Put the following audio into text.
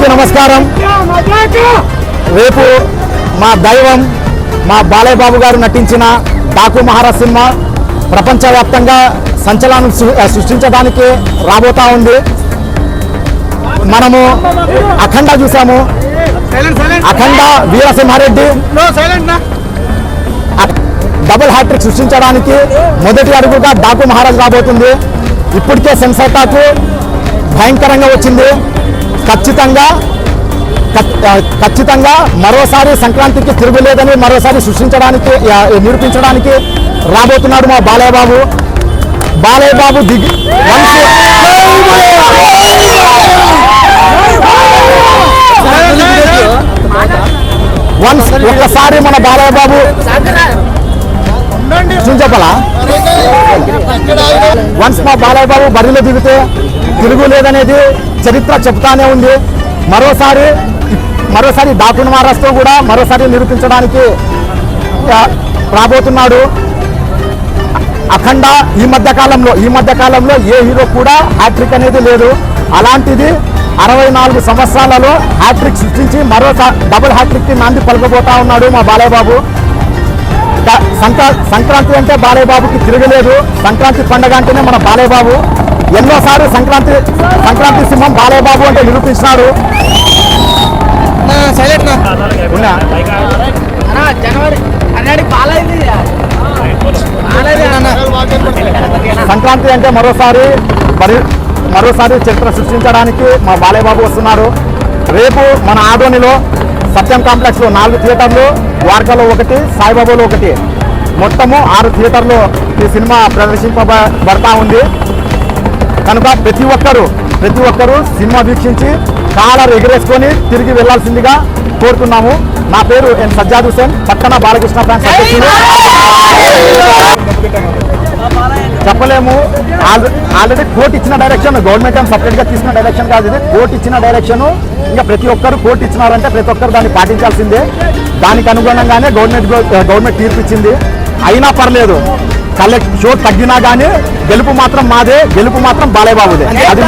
అందరికీ నమస్కారం. రేపు మా దైవం మా బాలయ్య బాబు గారు నటించిన డాకు మహారాజ్ సినిమా ప్రపంచవ్యాప్తంగా సంచలనం సృష్టించడానికి రాబోతా ఉంది. మనము అఖండ చూసాము. అఖండ వీరసింహారెడ్డి డబుల్ హ్యాట్రిక్ సృష్టించడానికి మొదటి అడుగుగా డాకు మహారాజ్ రాబోతుంది. ఇప్పటికే సెన్సార్ టాక్ భయంకరంగా వచ్చింది. ఖచ్చితంగా మరోసారి సంక్రాంతికి తిరుగులేదని మరోసారి సృష్టించడానికి నిరూపించడానికి రాబోతున్నాడు మా బాలయ్య బాబు. బాలయ్య బాబు ఒక్కసారి మన బాలయ్య బాబు చెప్పాలా వన్స్ మా బాలయ్య బాబు బరిలో దిగితే తిరుగులేదనేది చరిత్ర చెప్తానే ఉంది. మరోసారి డాకు మహారాజ్తో కూడా మరోసారి నిరూపించడానికి రాబోతున్నాడు. అఖండ ఈ మధ్య కాలంలో ఏ హీరో కూడా హ్యాట్రిక్ అనేది లేదు. అలాంటిది 64 సంవత్సరాలలో హ్యాట్రిక్ సృష్టించి మరోసారి డబుల్ హ్యాట్రిక్ కి నాంది పలకబోతా ఉన్నాడు మా బాలయ్య బాబు. సంక్రాంతి అంటే బాలయ్య బాబుకి తిరగలేదు. సంక్రాంతి పండుగ అంటేనే మన బాలయ్య బాబు. ఎన్నోసారి సంక్రాంతి సింహం బాలయ్య బాబు అంటే నిరూపించినాడు. సంక్రాంతి అంటే మరోసారి చరిత్ర సృష్టించడానికి మా బాలయ్య బాబు వస్తున్నారు. రేపు మన ఆదోనిలో సత్యం కాంప్లెక్స్ లో 4 థియేటర్లు, ద్వారకాలో 1, సాయిబాబాలో 1, మొత్తము 6 థియేటర్లు ఈ సినిమా ప్రదర్శింపబడతా ఉంది. కనుక ప్రతి ఒక్కరూ సినిమా వీక్షించి కాలర్ ఎగరేసుకొని తిరిగి వెళ్లాల్సిందిగా కోరుతున్నాము. నా పేరు ఎన్ సజ్జాద్ హుసేన్, పక్కన బాలకృష్ణ ఫ్యాన్స్. చెప్పలేము. ఆల్రెడీ కోర్టు ఇచ్చిన డైరెక్షన్, గవర్నమెంట్ ఏం సపరేట్ గా తీసుకున్న డైరెక్షన్ కాదు ఇది. కోర్టు ఇచ్చిన డైరెక్షన్. ఇంకా ప్రతి ఒక్కరు కోర్టు ఇచ్చినారంటే ప్రతి ఒక్కరు దాన్ని పాటించాల్సిందే. దానికి అనుగుణంగానే గవర్నమెంట్ తీర్పు ఇచ్చింది. అయినా పర్లేదు, షో తగ్గినా కానీ గెలుపు మాత్రం మాదే, గెలుపు మాత్రం బాలయ్య బాబుదే. అది